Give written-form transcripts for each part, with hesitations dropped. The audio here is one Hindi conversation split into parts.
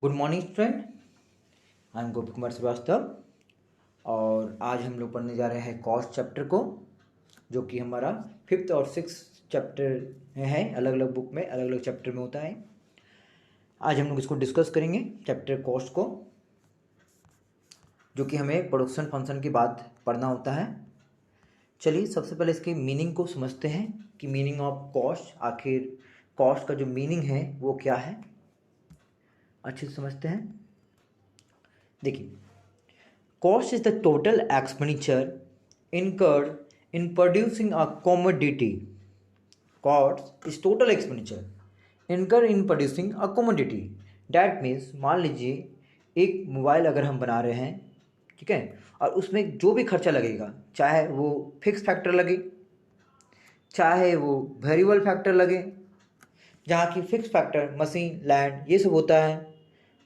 Good morning student. I am Gopi Kumar Srivastava और आज हम लोग पढ़ने जा रहे हैं कॉस्ट चैप्टर को, जो कि हमारा 5th और 6th चैप्टर में है। अलग अलग बुक में अलग अलग चैप्टर में होता है। आज हम लोग इसको डिस्कस करेंगे चैप्टर कॉस्ट को, जो कि हमें प्रोडक्शन फंक्शन के बाद पढ़ना होता है। चलिए सबसे पहले इसकी मीनिंग को समझते हैं कि मीनिंग ऑफ कॉस्ट, आखिर कॉस्ट का जो मीनिंग है वो क्या है, अच्छे से समझते हैं। देखिए, cost is the total expenditure incurred in producing a commodity. Cost is total expenditure incurred in producing a commodity. That means मान लीजिए एक मोबाइल अगर हम बना रहे हैं, ठीक है, और उसमें जो भी खर्चा लगेगा, चाहे वो फिक्स फैक्टर लगे चाहे वो वेरिएबल फैक्टर लगे, जहाँ की फिक्स फैक्टर मशीन, लैंड ये सब होता है,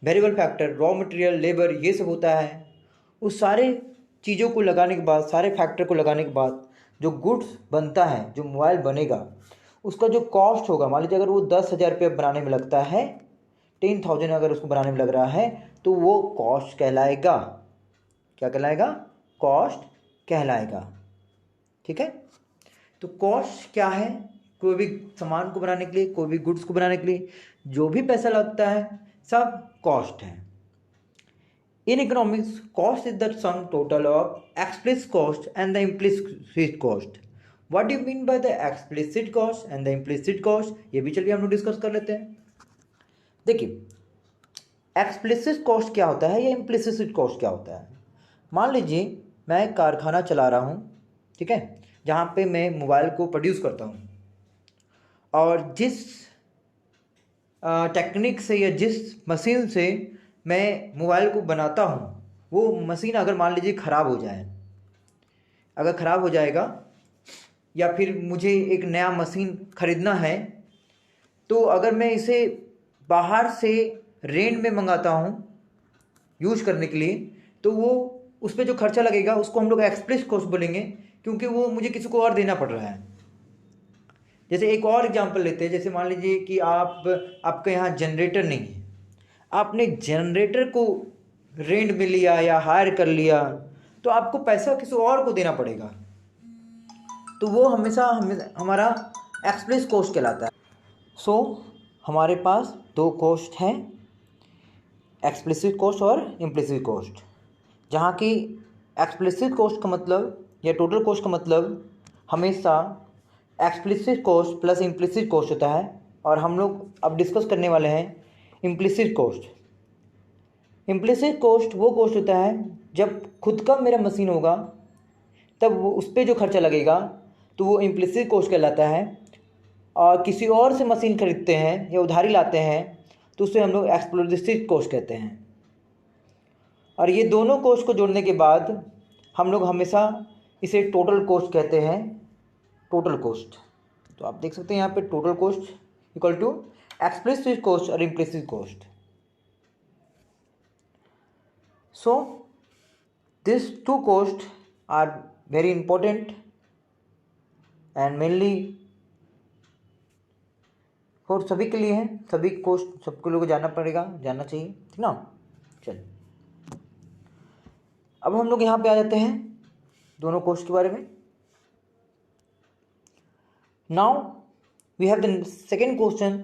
variable factor raw material, labour ये सब होता है। उस सारे चीज़ों को लगाने के बाद, सारे फैक्टर को लगाने के बाद जो गुड्स बनता है, जो मोबाइल बनेगा, उसका जो कॉस्ट होगा, मान लीजिए अगर वो 10,000 रुपये बनाने में लगता है, 10,000 अगर उसको बनाने में लग रहा है, तो वो कॉस्ट कहलाएगा। क्या कहलाएगा? कॉस्ट कहलाएगा। ठीक है, तो कॉस्ट क्या है? कोई भी सामान को बनाने के लिए, कोई भी गुड्स को बनाने के लिए जो भी पैसा लगता है सब कॉस्ट है। In economics, cost is the sum total of explicit cost and the implicit cost. What do you mean by the explicit cost and the implicit cost? ये भी चलिए हम लोग डिस्कस कर लेते हैं। देखिए, एक्सप्लिसिट कॉस्ट क्या होता है या इम्प्लिसिट कॉस्ट क्या होता है। मान लीजिए मैं एक कारखाना चला रहा हूँ, ठीक है, जहाँ पे मैं मोबाइल को प्रोड्यूस करता हूँ, और जिस टेक्निक से या जिस मशीन से मैं मोबाइल को बनाता हूँ, वो मशीन अगर मान लीजिए ख़राब हो जाए, अगर ख़राब हो जाएगा या फिर मुझे एक नया मशीन ख़रीदना है, तो अगर मैं इसे बाहर से रेंट में मंगाता हूँ यूज करने के लिए, तो वो उस पर जो खर्चा लगेगा उसको हम लोग एक्सप्लिसिट कॉस्ट बोलेंगे, क्योंकि वो मुझे किसी को और देना पड़ रहा है। जैसे एक और एग्जांपल लेते हैं, जैसे मान लीजिए कि आपके यहाँ जनरेटर नहीं है, आपने जनरेटर को रेंट में लिया या हायर कर लिया, तो आपको पैसा किसी और को देना पड़ेगा, तो वो हमेशा हमारा एक्सप्लिसिट कॉस्ट कहलाता है। सो हमारे पास दो कॉस्ट हैं, एक्सप्लिसिट कॉस्ट और इम्प्लिसिट कॉस्ट। जहाँ की एक्सप्लिसिट कॉस्ट का मतलब या टोटल कॉस्ट का मतलब हमेशा explicit cost plus implicit cost होता है, और हम लोग अब डिस्कस करने वाले हैं इम्प्लिसिट कॉस्ट। इम्प्लिसिट कॉस्ट वो कॉस्ट होता है जब खुद का मेरा मशीन होगा, तब वो उस पर जो खर्चा लगेगा तो वो इम्प्लिसिट कॉस्ट कहलाता है, और किसी और से मशीन खरीदते हैं या उधारी लाते हैं तो उसे हम लोग एक्सप्लिसिट कॉस्ट कहते हैं। और ये दोनों कॉस्ट को जोड़ने के बाद हम लोग हमेशा इसे टोटल कॉस्ट कहते हैं, टोटल कॉस्ट। तो आप देख सकते हैं यहाँ पे total cost equal to explicit cost और implicit cost. So this two cost are very important and mainly for सभी के लिए हैं। सभी कॉस्ट सबको लोगों को जानना पड़ेगा, जानना चाहिए, ठीक ना। चलिए अब हम लोग यहाँ पे आ जाते हैं दोनों कॉस्ट के बारे में। Now we have the second question,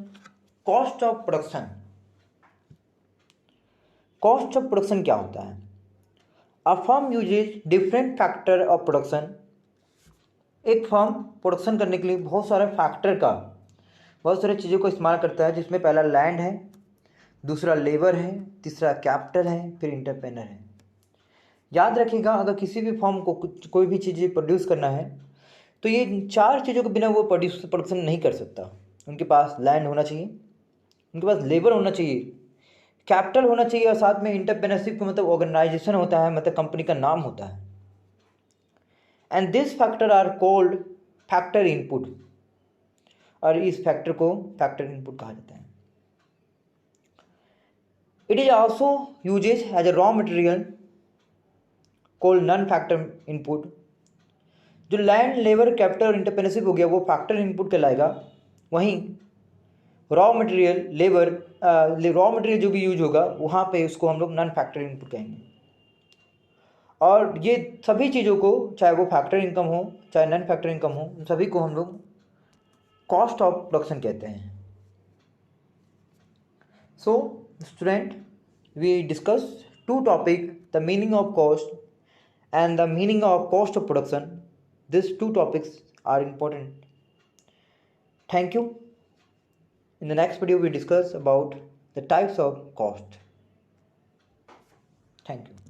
cost of production. Cost of production क्या होता है? A firm uses different factor of production. एक फर्म प्रोडक्शन करने के लिए बहुत सारे फैक्टर का, बहुत सारी चीज़ों को इस्तेमाल करता है, जिसमें पहला लैंड है, दूसरा लेबर है, तीसरा कैपिटल है, फिर इंटरप्रेनर है। याद रखिएगा, अगर किसी भी फर्म को कोई भी चीज़ें प्रोड्यूस करना है तो ये चार चीज़ों के बिना वो प्रोडक्शन नहीं कर सकता। उनके पास लैंड होना चाहिए, उनके पास लेबर होना चाहिए, कैपिटल होना चाहिए, और साथ में इंटरप्रेन्योरशिप का मतलब ऑर्गेनाइजेशन होता है, मतलब कंपनी का नाम होता है। And this factor are called factor input, और इस फैक्टर को फैक्टर इनपुट कहा जाता है। It is also uses as a raw material called non factor input. जो लैंड, लेबर, कैपिटल और इंटरप्रेन्योरशिप हो गया वो फैक्टर इनपुट कहलाएगा। वहीं raw material, labour, raw material जो भी यूज होगा वहाँ पे उसको हम लोग नॉन फैक्टर इनपुट कहेंगे। और ये सभी चीज़ों को, चाहे वो फैक्टर इनकम हो चाहे नॉन फैक्टर इनकम हो, उन सभी को हम लोग कॉस्ट ऑफ प्रोडक्शन कहते हैं। So student, we discuss two topic, the meaning of cost and the meaning of cost of production. These two topics are important. Thank you. In the next video we discuss about the types of cost. Thank you.